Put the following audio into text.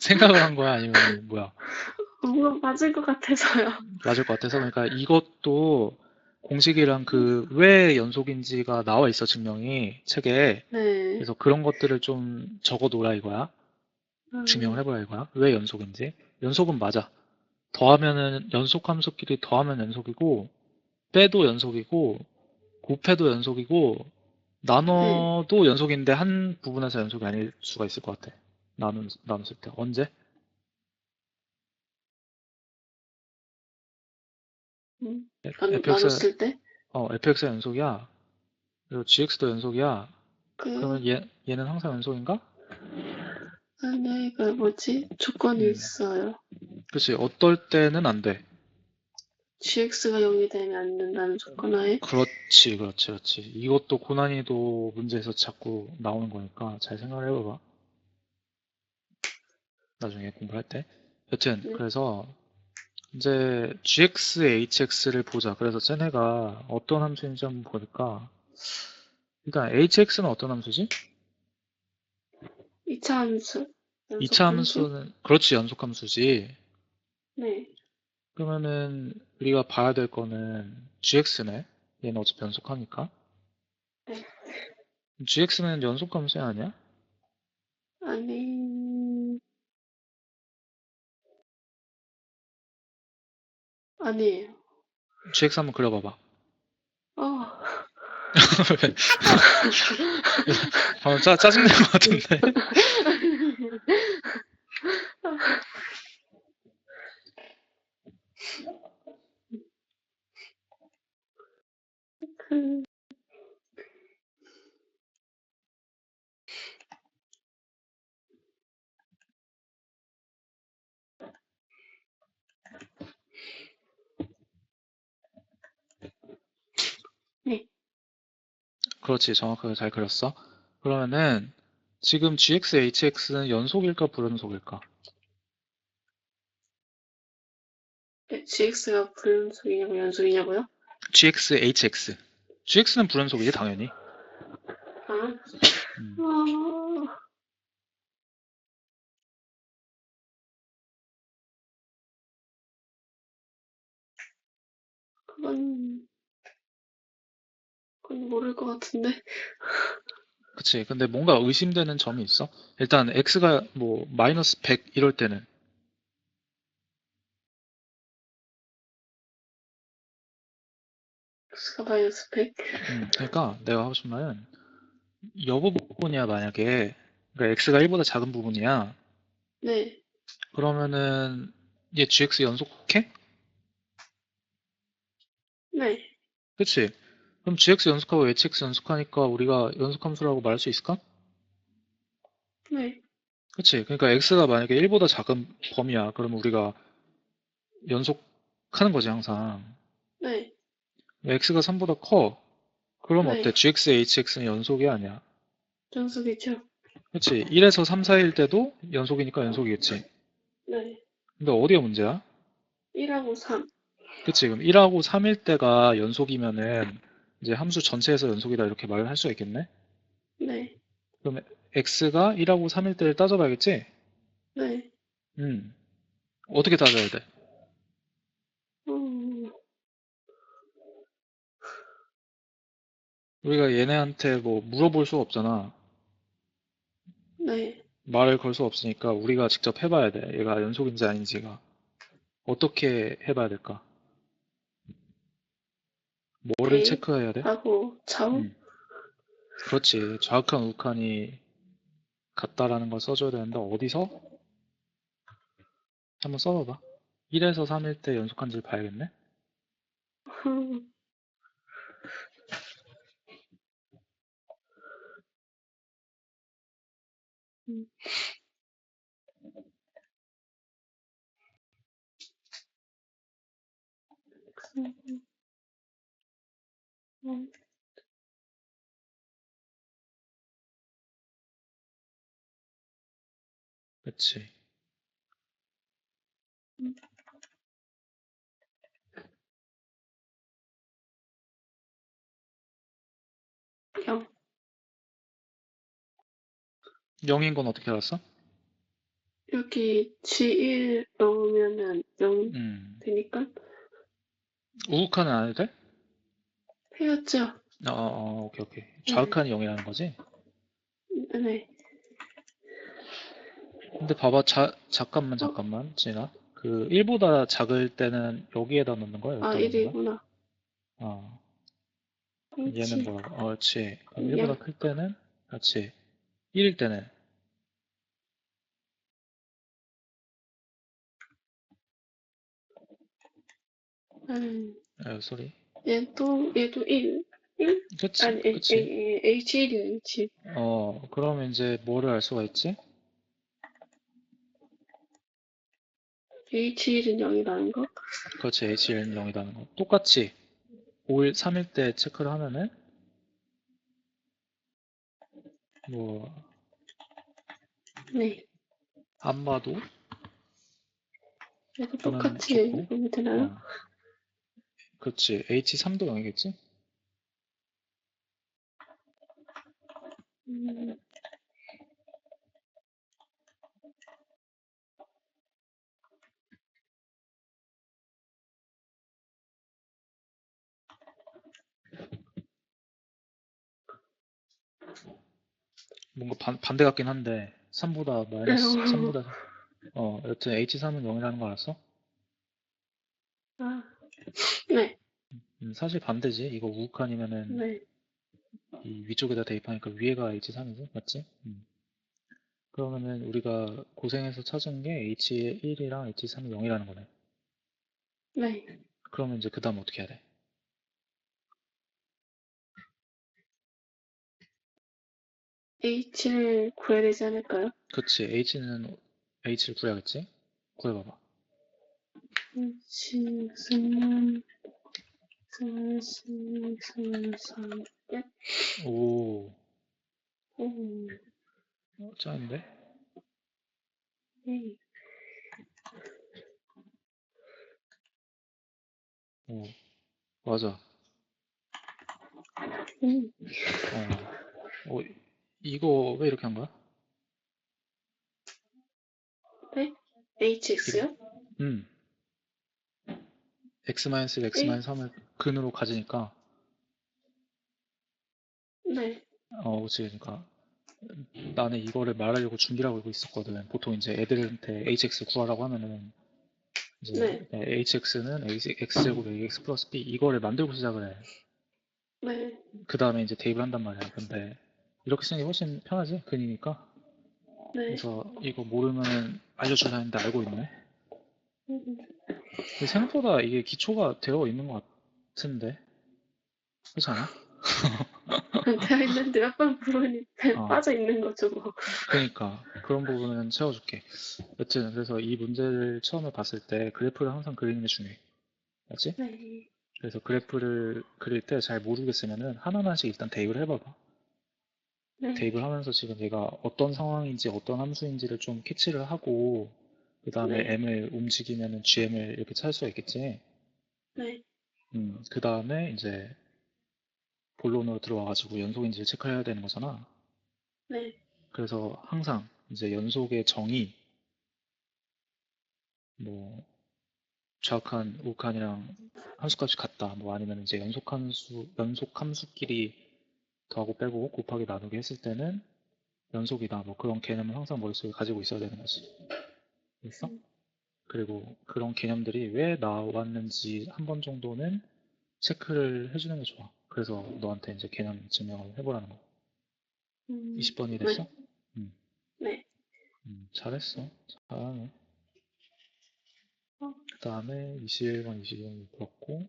생각을 한 거야? 아니면 뭐야? 뭔가 맞을 것 같아서요. 맞을 것 같아서. 그러니까 이것도 공식이랑 그 왜 연속인지가 나와 있어, 증명이 책에. 네. 그래서 그런 것들을 좀 적어 놓으라 이거야. 증명을 음, 해보라 이거야. 왜 연속인지. 연속은 맞아. 더하면은 연속 함수끼리 더하면 연속이고, 빼도 연속이고, 곱해도 연속이고, 네. 나눠도 연속인데 한 부분에서 연속이 아닐 수가 있을 것 같아. 나눴을 때. 언제? 음, fx, 나눴을 때? fx가 연속이야. 그리고 gx도 연속이야. 그, 그러면 얘는 항상 연속인가? 안에 그 뭐지? 조건이 음, 있어요. 그치. 어떨 때는 안 돼. gx가 0이 되면 안 된다는 조건 하에? 그렇지, 그렇지, 그렇지. 이것도 고난이도 문제에서 자꾸 나오는 거니까 잘 생각을 해봐봐. 나중에 공부할 때. 여튼, 네. 그래서 이제 gx, hx를 보자. 그래서 쟤네가 어떤 함수인지 한번 보니까 일단 hx는 어떤 함수지? 2차 함수. 2차 연속 함수? 함수는 그렇지 연속 함수지. 네. 그러면은 우리가 봐야 될 거는 gx네. 얘는 어차피 연속하니까. 네. gx는 연속 함수 아니야? 아니, 아니에요. gx 한번 그려봐봐. 어, 방금 짜증낸 것 같은데. 그, 네. 그렇지, 정확하게 잘 그렸어. 그러면은 지금 gx, hx는 연속일까 불연속일까? gx가 불연속이냐고 연속이냐고요? gx, hx. gx는 불연속이지 당연히. 아, 음, 어, 그건, 그건 모를 것 같은데. 그치. 근데 뭔가 의심되는 점이 있어? 일단 x가 뭐 마이너스 100 이럴 때는 x가 마이너스 100? 그러니까 내가 하고 싶은 말은 여부 부분이야 만약에 그러니까 x가 1보다 작은 부분이야. 네. 그러면은 얘 gx 연속해? 네. 그치? 그럼 gx 연속하고 hx 연속하니까 우리가 연속함수라고 말할 수 있을까? 네. 그치? 그러니까 x가 만약에 1보다 작은 범위야. 그러면 우리가 연속하는 거지 항상. 네. x가 3보다 커. 그럼 어때? 네. gx, hx는 연속이 아니야. 연속이죠. 그치? 1에서 3 사이일 때도 연속이니까 연속이겠지. 네. 근데 어디가 문제야? 1하고 3. 그치? 그럼 1하고 3일 때가 연속이면은 이제 함수 전체에서 연속이다 이렇게 말을 할 수가 있겠네? 네. 그럼 x가 1하고 3일 때를 따져봐야겠지? 네. 음. 어떻게 따져야 돼? 음, 우리가 얘네한테 뭐 물어볼 수 없잖아. 네. 말을 걸 수 없으니까 우리가 직접 해봐야 돼. 얘가 연속인지 아닌지가. 어떻게 해봐야 될까? 뭐를 체크해야 돼? 대하고 좌우? 음. 그렇지. 좌욱한 우욱한이 같다라는 걸 써줘야 되는데 어디서? 한번 써봐봐. 1에서 3일 때 연속한지를 봐야겠네. 음, 음, 그치. 음, 0. 0인 건 어떻게 알았어? 여기 G1 넣으면은 0 음. 되니까 우극한은 안 해도 돼? 해야죠. 오케이, 오케이. 네. 좌극한이 0이라는 거지? 네. 근데 봐봐, 잠깐만, 어? 진아. 그 1보다 작을 때는 여기에다 넣는 거야? 아, 여기다 넣는 거야? 1이구나. 어, 그럼 얘는 H. 뭐라고? 그렇지. 그럼 0. 1보다 클 때는, 그렇지. 1일 때는, 음. 소리. 얘도 1. 1? 그치, 아니, 그치. H1이야, H1. 그러면 이제 뭐를 알 수가 있지? H1은 0이라는 거? 그렇지, HL은 0이라는 거. 똑같이 5일, 3일 때 체크를 하면은, 뭐, 네. 안 봐도 얘도 보면 똑같이 좋고, 보면 되나요? 어, 그렇지. H3도 0이겠지? 음, 뭔가 반대 같긴 한데, 3보다 마이너스, 3보다, 여튼 H3은 0이라는 거 알았어? 아, 네. 사실 반대지. 이거 우극한이면은 네. 이 위쪽에다 대입하니까 위에가 H3이지? 맞지? 그러면은 우리가 고생해서 찾은 게 H1이랑 H3이 0이라는 거네. 네. 그러면 이제 그 다음 어떻게 해야 돼? H를 구해야 되지 않을까요? 그치. H를 구해야겠지? 구해봐봐. H, 승문, 승문, 승문, 승문, 승문, 끝. 오, 오, 짱인데? 네. 오, 맞아. 음, 어, 이거 왜 이렇게 한 거야? 네. 이거, HX요? 음, X-1, 네. X-3을 근으로 가지니까, 네. 그치. 그러니까 나는 이거를 말하려고 준비를 하고 있었거든. 보통 이제 애들한테 HX 구하라고 하면은 이제 네. HX는 X제곱 AX 플러스 B 이거를 만들고 시작을 해. 네. 그 다음에 이제 대입을 한단 말이야. 근데 이렇게 쓰는 게 훨씬 편하지? 근이니까. 네. 그래서 이거 모르면 알려주려 했는데 알고 있네. 음, 근데 생각보다 이게 기초가 되어 있는 것 같은데. 그렇지 않아? 되어 있는데 몇 번 부분이 어, 빠져 있는 거죠, 뭐. 그러니까 그런 부분은 채워줄게. 여튼 그래서 이 문제를 처음에 봤을 때 그래프를 항상 그리는 게 중요해. 맞지? 네. 그래서 그래프를 그릴 때 잘 모르겠으면은 하나하나씩 일단 대입을 해봐봐. 네. 대입을 하면서 지금 얘가 어떤 상황인지 어떤 함수인지를 좀 캐치를 하고 그 다음에 네. m을 움직이면은 gm을 이렇게 찾을 수가 있겠지. 네. 그 다음에 이제 본론으로 들어와가지고 연속인지를 체크해야 되는 거잖아. 네. 그래서 항상 이제 연속의 정의 뭐 좌욱한, 우욱한이랑 함수값이 같다. 뭐 아니면 이제 연속 함수끼리 더하고 빼고 곱하기 나누기 했을 때는 연속이다. 뭐 그런 개념을 항상 머릿속에 가지고 있어야 되는 거지. 있어? 음, 그리고 그런 개념들이 왜 나왔는지 한 번 정도는 체크를 해주는 게 좋아. 그래서 너한테 이제 개념 증명을 해보라는 거. 20번이 됐어? 네. 음, 네. 잘했어. 잘하네. 어, 그 다음에 21번, 22번 풀었고,